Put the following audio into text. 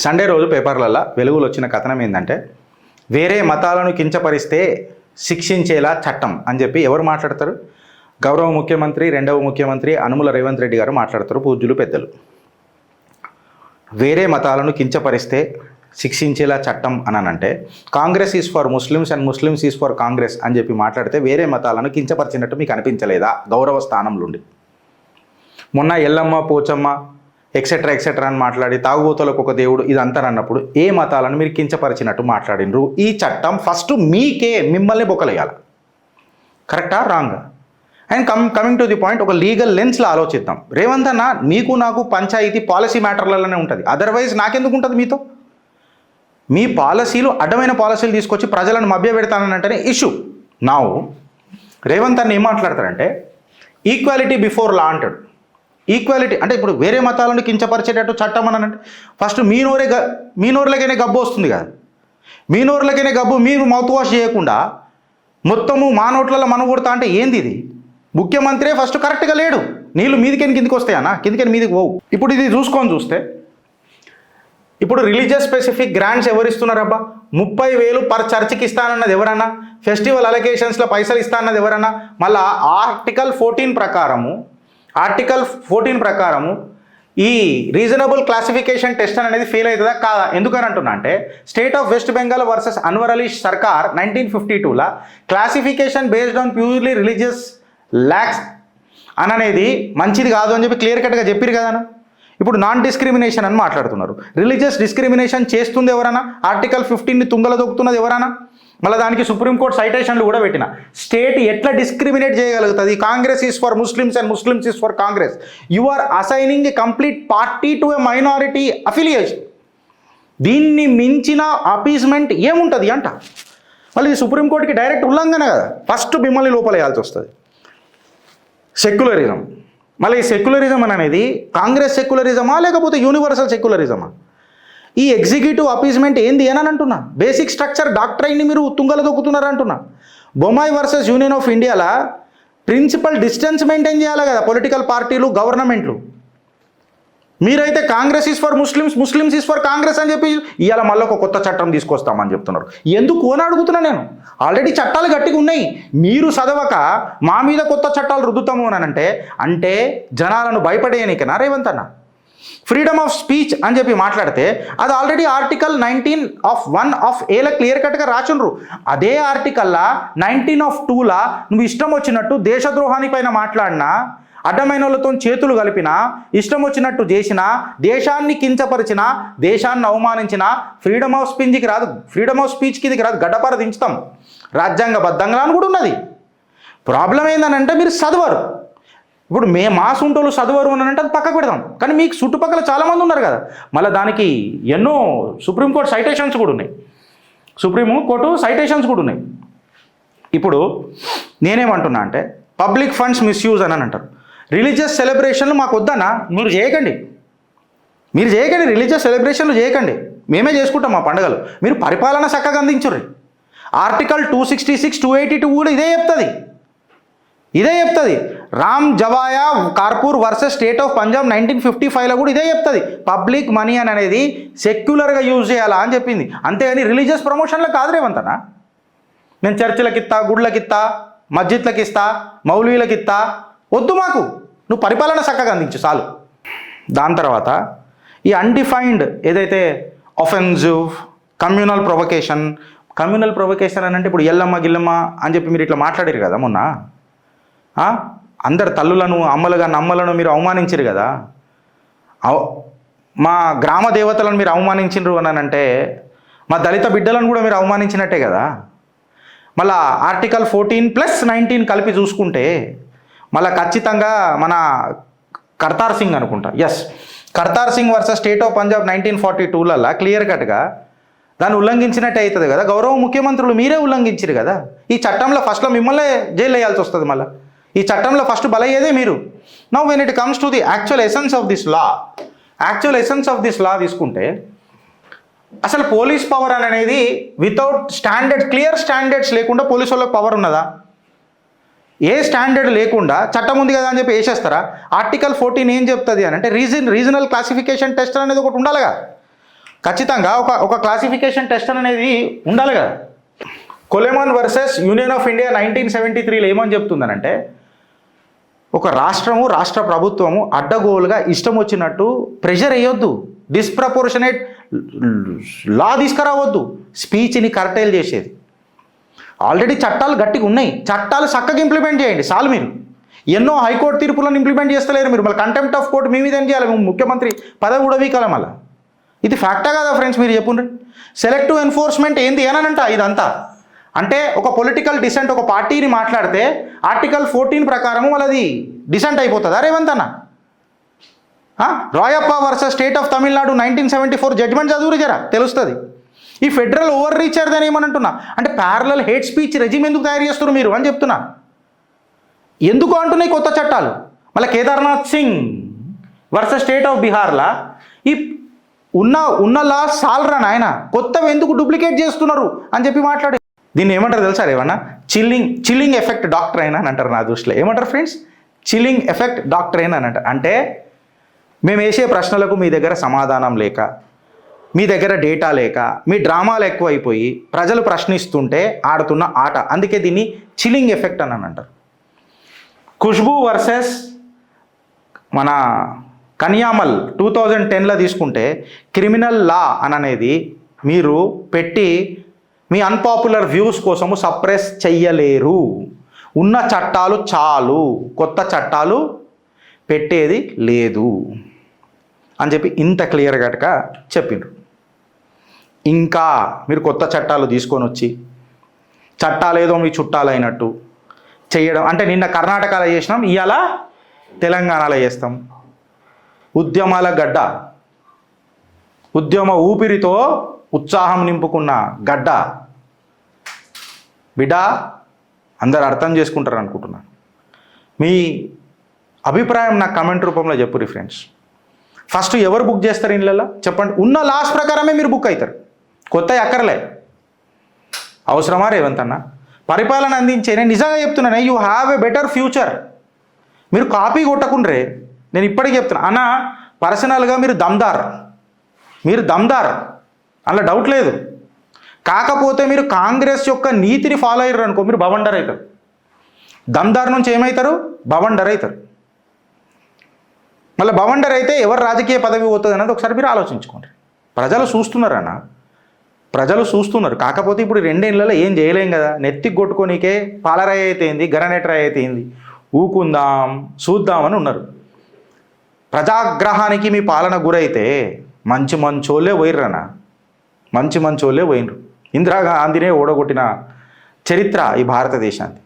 Sunday రోజు పేపర్లలో వెలుగులు వచ్చిన కథనం ఏంటంటే వేరే మతాలను కించపరిస్తే శిక్షించేలా చట్టం అని చెప్పి ఎవరు మాట్లాడతారు? గౌరవ ముఖ్యమంత్రి, రెండవ ముఖ్యమంత్రి అనుముల రేవంత్ రెడ్డి గారు మాట్లాడతారు, పూజ్యులు పెద్దలు. వేరే మతాలను కించపరిస్తే శిక్షించేలా చట్టం అనంటే Congress is for Muslims and Muslims is for Congress అని చెప్పి మాట్లాడితే వేరే మతాలను కించపరిచినట్టు మీకు అనిపించలేదా? గౌరవ స్థానంలో ఉండి మొన్న ఎల్లమ్మ, పోచమ్మ ఎక్సెట్రా ఎక్సెట్రా అని మాట్లాడి తాగుబోతులకు ఒక దేవుడు ఇదంతా అన్నప్పుడు ఏ మతాలను మీరు కించపరిచినట్టు మాట్లాడినరు? ఈ చట్టం ఫస్ట్ మిమ్మల్ని బొక్కలేయాలి. కరెక్టా wrong? And coming to the point, ఒక లీగల్ లెన్స్లో ఆలోచిద్దాం. రేవంత్ అన్న, మీకు నాకు పంచాయతీ పాలసీ మ్యాటర్లలోనే ఉంటుంది, అదర్వైజ్ నాకెందుకు ఉంటుంది మీతో? మీ పాలసీలు అడ్డమైన పాలసీలు తీసుకొచ్చి ప్రజలను మభ్యపెడతానంటేనే ఇష్యూ. నా రేవంత్ అన్న ఏం మాట్లాడతారంటే ఈక్వాలిటీ బిఫోర్ లా అంటాడు. ఈక్వాలిటీ అంటే ఇప్పుడు వేరే మతాలను కించపరిచేటట్టు చట్టం అని అంటే ఫస్ట్ మీ నోరులకైనా గబ్బు వస్తుంది కదా. మీ నోరులకైనా గబ్బు మీరు మౌత్ వాష్ చేయకుండా మొత్తము మా నోట్లలో మన కొడతా అంటే ఏంది ఇది? ముఖ్యమంత్రి ఫస్ట్ కరెక్ట్గా లేడు. నీళ్ళు కిందికి వస్తాయన్నా, కిందికని మీదికి పోవు. ఇప్పుడు ఇది చూస్తే ఇప్పుడు రిలీజియస్ స్పెసిఫిక్ గ్రాంట్స్ ఎవరు ఇస్తున్నారబ్బా? 30,000 పర్ చర్చికి ఇస్తానన్నది ఎవరన్నా? ఫెస్టివల్ అలొకేషన్స్లో పైసలు ఇస్తానన్నది ఎవరన్నా? మళ్ళీ ఆర్టికల్ 14 ప్రకారము ఈ రీజనబుల్ క్లాసిఫికేషన్ టెస్ట్ అనేది ఫెయిల్ అవుతుందా కాదా? ఎందుకని అంటున్నా అంటే state of west Bengal versus Anwar Ali Sarkar 1952లా classification based on purely religious lacks అనేది మంచిది కాదు అని చెప్పి క్లియర్ కట్గా చెప్పారు కదా. ఇప్పుడు నాన్ డిస్క్రిమినేషన్ అని మాట్లాడుతున్నారు. రిలీజియస్ డిస్క్రిమినేషన్ చేస్తుంది ఎవరన్నా? ఆర్టికల్ 15ని తుంగల దొక్కుతున్నది ఎవరన్నా? మళ్ళీ దానికి సుప్రీంకోర్టు సైటేషన్లు కూడా పెట్టిన. స్టేట్ ఎట్లా డిస్క్రిమినేట్ చేయగలుగుతుంది? Congress is for Muslims and Muslims is for Congress. You are assigning a complete party to a minority affiliation. దీన్ని మించిన అపీస్మెంట్ ఏముంటుంది అంట. మళ్ళీ ఇది సుప్రీంకోర్టుకి డైరెక్ట్ ఉల్లంఘన కదా. ఫస్ట్ మిమ్మల్ని లోపలేయాల్సి వస్తుంది. సెక్యులరిజం. మళ్ళీ ఈ సెక్యులరిజం అనేది కాంగ్రెస్ సెక్యులరిజమా లేకపోతే యూనివర్సల్ సెక్యులరిజమా? ఈ ఎగ్జిక్యూటివ్ అపీస్మెంట్ ఏంది అని అంటున్నా. బేసిక్ స్ట్రక్చర్ డాక్ట్రైన్ని మీరు తుంగలు దొక్కుతున్నారు అంటున్నా. బొమ్మాయి వర్సెస్ యూనియన్ ఆఫ్ ఇండియాలో ప్రిన్సిపల్ డిస్టెన్స్ మెయింటైన్ చేయాలి కదా పొలిటికల్ పార్టీలు, గవర్నమెంట్లు. మీరైతే Congress is for Muslims, Muslims is for Congress అని చెప్పి ఇవాళ మళ్ళీ ఒక కొత్త చట్టం తీసుకొస్తామని చెప్తున్నారు. ఎందుకు అని అడుగుతున్నా నేను. ఆల్రెడీ చట్టాలు గట్టిగా ఉన్నాయి. మీరు చదవక మా మీద కొత్త చట్టాలు రుద్దుతాము అని అంటే జనాలను భయపడేయనికనా రేవంత్ అన్న? ఫ్రీడమ్ ఆఫ్ స్పీచ్ అని చెప్పి మాట్లాడితే అది ఆల్రెడీ ఆర్టికల్ 19(1)(a) క్లియర్ కట్గా రాచుండ్రు. అదే ఆర్టికల్లా 19(2)లా నువ్వు ఇష్టం వచ్చినట్టు దేశద్రోహాని పైన మాట్లాడినా, అడ్డమైన వాళ్ళతో చేతులు కలిపినా, ఇష్టం వచ్చినట్టు చేసినా, దేశాన్ని కించపరిచిన, దేశాన్ని అవమానించిన ఫ్రీడమ్ ఆఫ్ స్పీచ్కి రాదు. ఫ్రీడమ్ ఆఫ్ స్పీచ్కి ఇది రాదు, గడ్డపార దించుతాం. రాజ్యాంగబద్ధంగా అని కూడా ఉన్నది. ప్రాబ్లం ఏంటనంటే మీరు చదవరు. ఇప్పుడు మా సుంటోళ్ళు చదవరు అని అంటే అది పక్కకు పెడదాం. కానీ మీకు చుట్టుపక్కల చాలామంది ఉన్నారు కదా. మళ్ళీ దానికి ఎన్నో సుప్రీంకోర్టు సైటేషన్స్ కూడా ఉన్నాయి. ఇప్పుడు నేనేమంటున్నా అంటే పబ్లిక్ ఫండ్స్ మిస్యూజ్ అని అంటారు. రిలీజియస్ సెలబ్రేషన్లు మాకు వద్దన్నా, మీరు చేయకండి. రిలీజియస్ సెలబ్రేషన్లు చేయకండి, మేమే చేసుకుంటాం మా పండుగలు. మీరు పరిపాలన చక్కగా అందించుర్రి. ఆర్టికల్ 266, 282 కూడా ఇదే చెప్తుంది. Ram Jawaya Kapur versus state of Punjab 1955లో కూడా ఇదే చెప్తుంది. పబ్లిక్ మనీ అనేది సెక్యులర్గా యూజ్ చేయాలా అని చెప్పింది. అంతేగాని రిలీజియస్ ప్రమోషన్లో కాదు రేవంతనా. నేను చర్చిలకి ఇస్తా, గుడ్లకి ఇస్తా, మస్జిద్లకి ఇస్తా, మౌలవీలకి ఇస్తా, వద్దు మాకు. నువ్వు పరిపాలన చక్కగా అందించు చాలు. దాని తర్వాత ఈ అన్డిఫైన్డ్ ఏదైతే ఒఫెన్సివ్ కమ్యూనల్ ప్రొవకేషన్ అని అంటే ఇప్పుడు ఎల్లమ్మ గిల్లమ్మ అని చెప్పి మీరు ఇట్లా మాట్లాడారు కదా మొన్న. అందరు తల్లులను, అమ్మలను మీరు అవమానించారు కదా. మా గ్రామ దేవతలను మీరు అవమానించారు అని అంటే మా దళిత బిడ్డలను కూడా మీరు అవమానించినట్టే కదా. మళ్ళా ఆర్టికల్ 14+19 కలిపి చూసుకుంటే మళ్ళీ ఖచ్చితంగా మన కర్తార్ సింగ్ అనుకుంటా, Kartar Singh versus state of Punjab 1942లలో క్లియర్ కట్గా దాన్ని ఉల్లంఘించినట్టే అవుతుంది కదా. గౌరవ ముఖ్యమంత్రులు మీరే ఉల్లంఘించారు కదా. ఈ చట్టంలో ఫస్ట్లో మిమ్మల్నే జైలు వేయాల్సి వస్తుంది. మళ్ళీ ఈ చట్టంలో ఫస్ట్ బలయ్యేదే మీరు. Now when it comes to the actual essence of this law తీసుకుంటే అసలు పోలీస్ పవర్ అనేది వితౌట్ క్లియర్ స్టాండర్డ్స్ లేకుండా పోలీసు వాళ్ళకి పవర్ ఉన్నదా? ఏ స్టాండర్డ్ లేకుండా చట్టం ఉంది కదా అని చెప్పి వేసేస్తారా? ఆర్టికల్ 14 ఏం చెప్తుంది అని అంటే రీజనల్ క్లాసిఫికేషన్ టెస్ట్ అనేది ఒకటి ఉండాలిగా. ఖచ్చితంగా ఒక క్లాసిఫికేషన్ టెస్ట్ అనేది ఉండాలి కదా. కొలెమాన్ వర్సెస్ యూనియన్ ఆఫ్ ఇండియా 1973లో ఏమని చెప్తుందనంటే, ఒక రాష్ట్ర ప్రభుత్వము అడ్డగోలుగా ఇష్టం వచ్చినట్టు ప్రెషర్ వేయొద్దు, డిస్ప్రపోర్షనేట్ లా తీసుకురావద్దు, స్పీచ్ని కర్టైల్ చేసేది. ఆల్రెడీ చట్టాలు గట్టిగా ఉన్నాయి, చట్టాలు చక్కగా ఇంప్లిమెంట్ చేయండి చాలు. మీరు ఎన్నో హైకోర్టు తీర్పులను ఇంప్లిమెంట్ చేస్తలేరు మీరు, మళ్ళీ కంటెంప్ట్ ఆఫ్ కోర్టు మీ మీద ఏం చేయాలి, ముఖ్యమంత్రి పదవి ఉడవీకాలం మళ్ళీ. ఇది ఫ్యాక్టా కదా ఫ్రెండ్స్, మీరు చెప్పుండ్రి. సెలెక్టివ్ ఎన్ఫోర్స్మెంట్ ఏంది అనంట ఇదంతా. అంటే ఒక పొలిటికల్ డిసెంట్, ఒక పార్టీని మాట్లాడితే ఆర్టికల్ 14 ప్రకారము వాళ్ళది డిసెంట్ అయిపోతుందా రేవంత్ అన్న? Rayappa versus state of Tamil Nadu 1974 judgment చదువురు జరా తెలుస్తుంది. ఈ ఫెడరల్ ఓవర్ రీచర్ అని ఏమనంటున్నా అంటే, ప్యారలల్ హేట్ స్పీచ్ రెజిమ్ ఎందుకు తయారు చేస్తున్నారు మీరు అని చెప్తున్నా. ఎందుకు అంటున్నాయి కొత్త చట్టాలు? మళ్ళీ Kedarnath Singh versus state of బీహార్లా ఈ ఉన్న లా సాల్రా నాయన, కొత్తవి ఎందుకు డూప్లికేట్ చేస్తున్నారు అని చెప్పి మాట్లాడి. దీన్ని ఏమంటారు తెలుసా ఏమన్నా? చిల్లింగ్ ఎఫెక్ట్ డాక్ట్రైన్ అని అంటారు నా దృష్టిలో. ఏమంటారు ఫ్రెండ్స్? చిల్లింగ్ ఎఫెక్ట్ డాక్ట్రైన్ అని అంటారు. అంటే మేము వేసే ప్రశ్నలకు మీ దగ్గర సమాధానం లేక, మీ దగ్గర డేటా లేక, మీ డ్రామాలు ఎక్కువైపోయి ప్రజలు ప్రశ్నిస్తుంటే ఆడుతున్న ఆట. అందుకే దీన్ని చిల్లింగ్ ఎఫెక్ట్ అని అంటారు. ఖుష్బూ వర్సెస్ మన కన్యామల్ 2010లో తీసుకుంటే, క్రిమినల్ లా అనేది మీరు పెట్టి మీ అన్పాపులర్ వ్యూస్ కోసము సప్రెస్ చెయ్యలేరు. ఉన్న చట్టాలు చాలు, కొత్త చట్టాలు పెట్టేది లేదు అని చెప్పి ఇంత క్లియర్ కట్గా చెప్పిండ్రు. ఇంకా మీరు కొత్త చట్టాలు తీసుకొని వచ్చి చట్టాలు ఏదో మీ చుట్టాలైనట్టు చేయడం అంటే, నిన్న కర్ణాటకలో చేసినాం, ఇవాళ తెలంగాణలో చేస్తాం. ఉద్యమాల గడ్డ, ఉద్యమ ఊపిరితో ఉత్సాహం నింపుకున్న గడ్డ బిడ్డ, అందరు అర్థం చేసుకుంటారు అనుకుంటున్నాను. మీ అభిప్రాయం నాకు కమెంట్ రూపంలో చెప్పుర్రి ఫ్రెండ్స్. ఫస్ట్ ఎవరు బుక్ చేస్తారు ఇళ్ళల్లో చెప్పండి. ఉన్న లాస్ ప్రకారమే మీరు బుక్ అవుతారు, కొత్త అక్కర్లే. అవసరమా రేవంత్ అన్న? పరిపాలన అందించే, నేను నిజంగా చెప్తున్నాను, you have a better future. మీరు కాపీ కొట్టకుండ్రే, నేను ఇప్పటికీ చెప్తున్నా అన్న. పర్సనల్గా మీరు దమ్దార్ అందులో డౌట్ లేదు. కాకపోతే మీరు కాంగ్రెస్ యొక్క నీతిని ఫాలో అయ్యారు అనుకో, మీరు బవండర్ అవుతారు. దమ్దార్ నుంచి ఏమవుతారు? బవండర్ అవుతారు. మళ్ళీ బవండర్ అయితే ఎవరు రాజకీయ పదవి పోతుంది అనేది ఒకసారి మీరు ఆలోచించుకోండి. ప్రజలు చూస్తున్నారన్న, ప్రజలు చూస్తున్నారు. కాకపోతే ఇప్పుడు 2 ఏళ్లలో ఏం చేయలేం కదా. నెత్తికి కొట్టుకోనికే పాలరాయి అయితే ఏంది, గరనెట్రాయి అయితే ఏంది, ఊకుందాం చూద్దామని ఉన్నారు. ప్రజాగ్రహానికి మీ పాలన గురైతే మంచోళ్ళే పోయిర్రనా, మంచోళ్ళే పోయినరు. ఇందిరాగాంధీనే ఓడగొట్టిన చరిత్ర ఈ భారతదేశానికి.